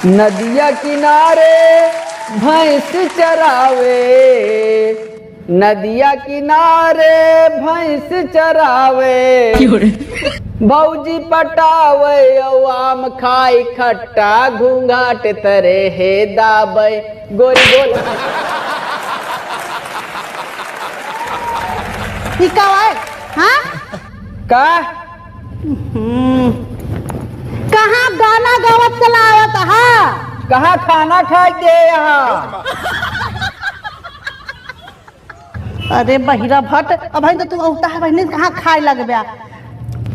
नदिया किनारे भैंस चरावे, नदिया किनारे भैंस चरावे, भौजी पटावे आम खाई खट्टा घूंघाट तरे हे दाबे गोरी बोल। का है? हाँ? का कहाँ गाना गावत चला आवत हा? कहाँ खाना खाए के यहाँ? अरे बहिरा भट्ट, अब तो तू औता है बहने कहाँ खाए लग गया?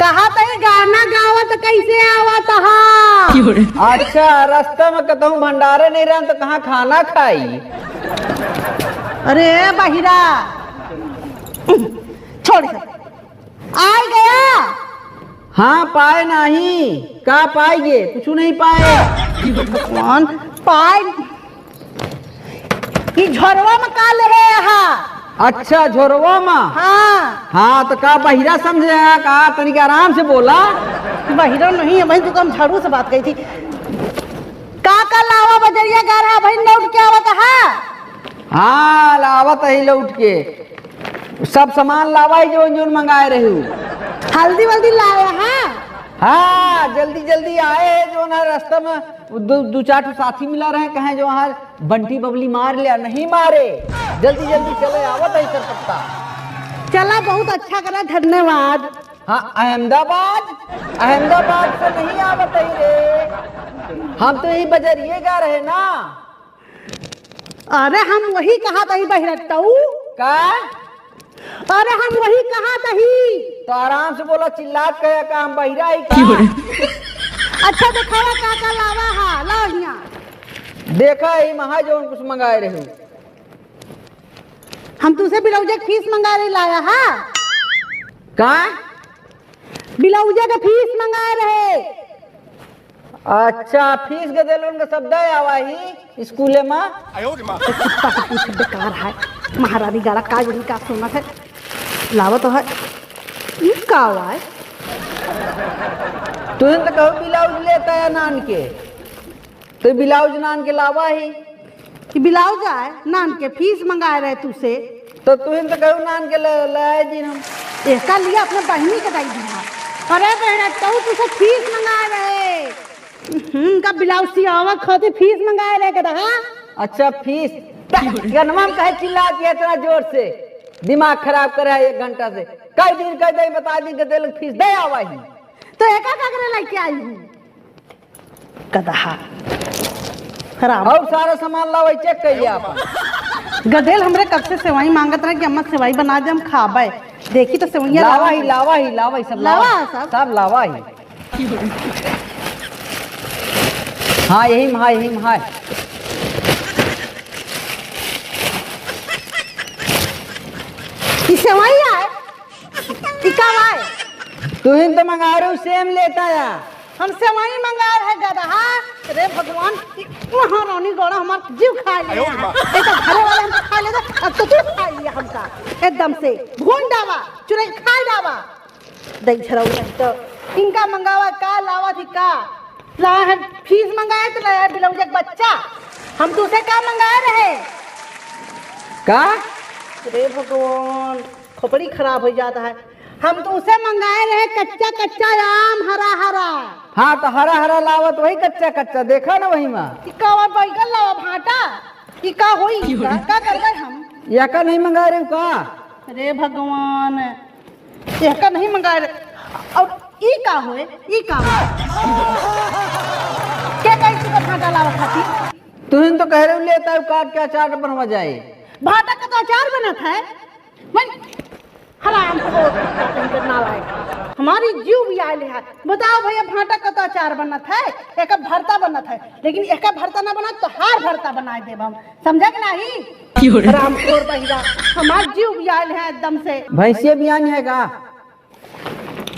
कहाँ तई गाना गावत कैसे आवत हा? अच्छा रास्ता में कहूँ भंडारे नहीं रहा तो कहाँ खाना खाई? अरे बहिरा छोड़ आ गया। हाँ पाए नहीं, का पाएंगे? कुछ नहीं पाए। भगवान पाए ये झोरवा में का ले रहे हा? अच्छा झोरवा में। हाँ हाँ तो का बहिरा समझे हैं? का तनिक आराम से बोला। बहिरा नहीं है भाई, तू कम झाड़ू से बात कही थी। का लावा बजरिया गा रहा भाई, लौट के आवत हा? हाँ लावत ही लौट के सब सामान लावा ही जो जो मंगाए रही। हल्दी वल्दी लाया है? हाँ जल्दी जल्दी आए जो ना रास्ता में दो चार साथी मिला रहे, कहे जो वहाँ बंटी बबली मार लिया, नहीं मारे। जल्दी जल्दी चले आवत है सर पत्ता। चला बहुत अच्छा करा, धन्यवाद। हाँ अहमदाबाद, अहमदाबाद से नहीं आवत है रे, हम तो यही बजरिए गा रहे ना। अरे हम वही कहा था बहिरतऊ का? अरे हम वही कहा तही। तो आराम से बोला, चिल्लात कहे का हम बहिरा ही का? अच्छा दिखावा का लावा हा? ला हिया देखा ही महा जो कुछ मंगाए रहे। हम तुझसे ब्लाउज की फीस मंगा रहे लाया हा? का? ब्लाउज का फीस मंगा रहे। अच्छा फीस के दिल उनका शब्द आवा ही स्कूले में। कुत्ता से पूछ बेकार है, महारानी गाड़ा का जड़ी का सोना है लावा तो है। ये का है? तुझे तो कहो ब्लाउज लेता है नान के, तो ब्लाउज नान के लावा ही। कि ब्लाउज है नान के फीस मंगा रहे तुझसे, तो तुझे तो कहो नान के लाए जी हम। इसका लिया अपने बहनी का दाई दिया। अरे बहना तो तुझसे फीस मंगा रहे। का ब्लाउज सियावा खातिर फीस मंगा रहे कदा? अच्छा फीस गनमा में कहे चिल्ला दिया इतना जोर से, दिमाग खराब कर है 1 घंटा से। कई दिन कह दे बता दी के फीस दे आवा ही। तो एका का करे लेके आई हूं कदा खराब। और सारा सामान लावे चेक करिए आप। गधेल हमरे कब से सेवाई मांगत रहे कि अम्मा सेवाई बना दे हम खाबे। देखी तो सेवैया लावा ही लावा ही लावा ही सब लावा सब लावा ही। हाँ यही महा यही महा। सेवई है तुहिन तो मंगा रहे हो सेम लेता है। हम सेवई मंगा रहे गधा। अरे भगवान वहाँ रानी गौड़ा हमारा जीव खा लिया। तो घरे वाले हमको खा लेते, अब तो तू खा लिया हमका एकदम से। भून डावा चुराई खा डावा दही झरऊ तो इनका मंगावा का लावा थी का ला है फीस मंगाए तो लाया ब्लाउज एक बच्चा। हम दूसरे का मंगाए रहे का? अरे भगवान खोपड़ी खराब हो जाता है। हम तो उसे मंगाए रहे कच्चा कच्चा आम हरा हरा। हाँ तो हरा हरा लावत वही कच्चा कच्चा देखा ना वही में। इका और बैगन लावा भाटा इका होई का कर गए हम। या का नहीं मंगा रहे हो का? अरे भगवान यह का नहीं मंगाए रहे। और ई का होए ई का क्या कैसे का भाटा लावा खाती? तुहिन तो कह रहे हो लेता है काट के अचार बनवा जाए। भाटा का तो अचार बना था हराम को ना लाए हमारी जीव भी आए है। बताओ भैया भाटा का तो अचार बनत है, एक भरता बनत है, लेकिन एक भरता ना बना तो हार भरता बनाए देव हम। समझा कि नहीं? हराम खोर बहिरा हमार जीव भी आए है एकदम से। भैंसिया बियान है का?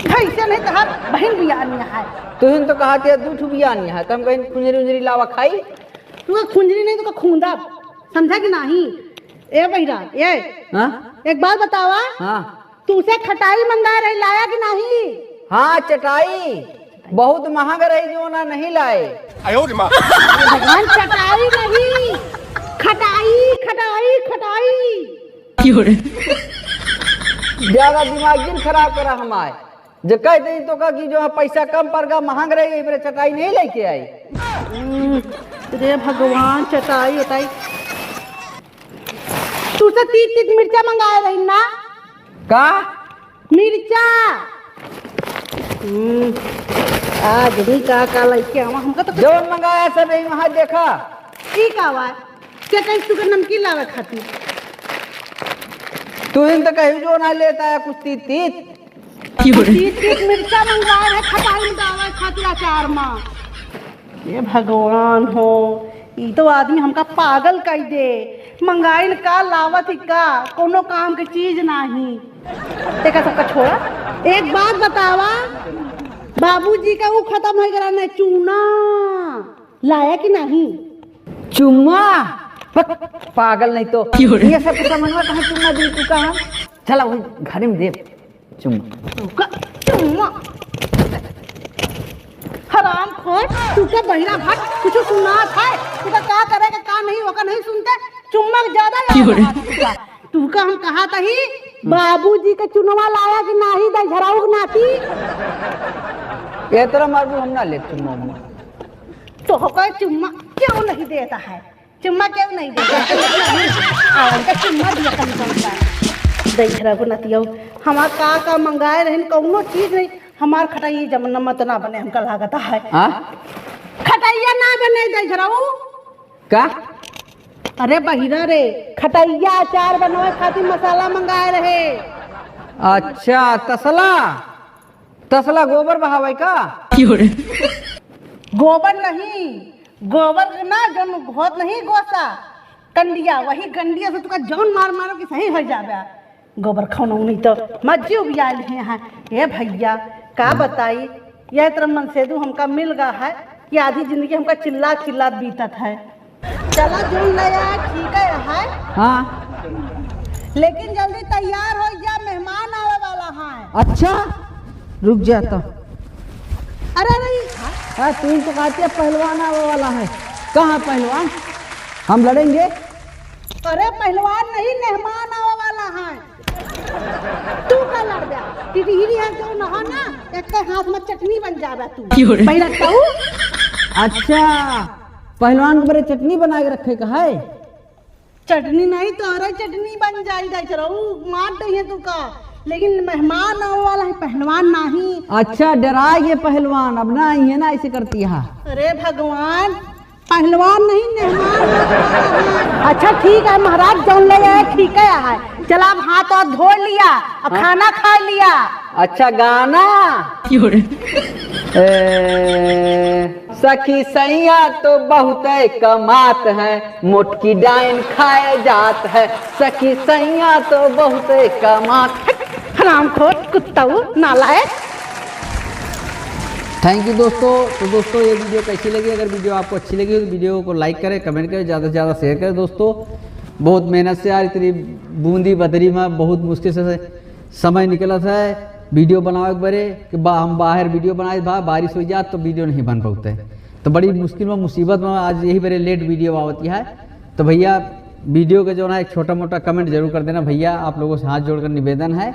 भैंसिया नहीं तो हर बहन भी आनी है। तुहिन तो कहा कि दूठ बियान है, तुम कहीं खुंजरी उंजरी लावा खाई। तू खुंजरी नहीं तो खूंदा। समझा कि नहीं? ए बहिरा ये एक बात बतावा। हाँ तुझसे खटाई मंगा रही लाया कि नहीं? हाँ चटाई बहुत महंगा रही जो ना नहीं लाए। भगवान चटाई नहीं, खटाई खटाई खटाई। ज्यादा दिमाग दिन खराब करा हमारे। जो कह दी तो का कि जो है पैसा कम पड़ गया महंग रही फिर चटाई नहीं लेके आई। रे भगवान चटाई उटाई तू से 30 मिर्चा मंगाया रही ना का मिर्चा। आज भी का लेके आवा हमका तो जो मंगाया सब यही वहां देखा ठीक आवा क्या कहीं तू के नमकीन लावे खाती तू इन तो कहीं जो ना लेता है कुछ तीत 30 मिर्चा मंगवाए है खटाई में डाले खातिर अचार में। ये भगवान हो ये तो आदमी हमका पागल कर दे। मंगाइल का लावत ही का कोनो काम की चीज नहीं। देखा सबका छोड़ा एक बात बतावा बाबूजी का वो खत्म हो गया ना चूना लाया कि नहीं। चुम्मा पागल नहीं तो ये सब समझ में कहाँ चुम्मा दी तू कहाँ चला वही घर में दे चुम्मा चुम्मा हराम खोर तू क्या बहिरा भट कुछ सुना था तू का क्या करेगा क्या नहीं होगा नहीं सुनते चुम्मा ज्यादा तू का हम कहा था ही बाबूजी का चुनवा लाया कि नहीं दे झराऊ नाती ये तरह मारू हम ना ले चुम्मा तो होगा चुम्मा क्यों नहीं देता है चुम्मा क्यों नहीं देता का चुम्मा दिया कल बनता दे झराऊ नाती हमार का मंगाए रहे कौनो चीज नहीं हमार खटाई जमना मत ना बने हमका लागता है। खटाइया ना बने दे झराऊ का अरे बहिरा रे खटाइया अचार बनवाए खातिर मसाला मंगाए रहे। अच्छा तसला गोबर बहावे का गोबर नहीं गोबर ना जन घोत नहीं गोसा कंडिया वही कंडिया से तुका जौन मार मारो कि सही हो जावे गोबर खाना नहीं तो मज्जी उबियाल है यहाँ। ये भैया का बताई यह तरह मनसेदू हमका मिल गया है कि आधी जिंदगी हमका चिल्ला चिल्ला बीतत है। चला जो नया ठीक है हाँ लेकिन जल्दी तैयार हो जा मेहमान आने वाला है। अच्छा रुक जा तो अरे नहीं तू तो कहती है पहलवान आने वाला है कहाँ पहलवान हम लड़ेंगे। अरे पहलवान नहीं मेहमान आने वाला है तू का लड़ गया टिटहिरी है जो नहा ना एक के हाथ में चटनी बन जावे तू पहला कहू। अच्छा पहलवान को बड़े चटनी बना के रखे का है चटनी नहीं तो अरे चटनी बन जाई दे चराऊ मार दे है तू का लेकिन मेहमान आने वाला है पहलवान नहीं। अच्छा डरा ये पहलवान अब ना ये ना ऐसे करती है। अरे भगवान पहलवान नहीं मेहमान। अच्छा ठीक है महाराज जौन ले आए ठीक है चला अब हाथ और धो लिया अब खाना खा लिया। अच्छा गाना सखी सैया तो बहुत कमात है मोटकी डाइन खाए जात है सखी सैया तो बहुत कमात हरामखोर कुत्ता नालायक। थैंक यू दोस्तों। तो दोस्तों ये वीडियो कैसी लगी अगर वीडियो आपको अच्छी लगी तो वीडियो को लाइक करें कमेंट करें ज़्यादा से ज़्यादा शेयर करें। दोस्तों बहुत मेहनत से यार इतनी बूंदी बदरी में बहुत मुश्किल से समय निकला था वीडियो बनावे बड़े कि हम बाहर वीडियो बनाए बारिश हो जाए तो वीडियो नहीं बन पाते तो बड़ी मुश्किल में मुसीबत में आज यही बड़े लेट वीडियो आवती है। तो भैया वीडियो का जो है एक छोटा मोटा कमेंट जरूर कर देना भैया आप लोगों से हाथ जोड़कर निवेदन है।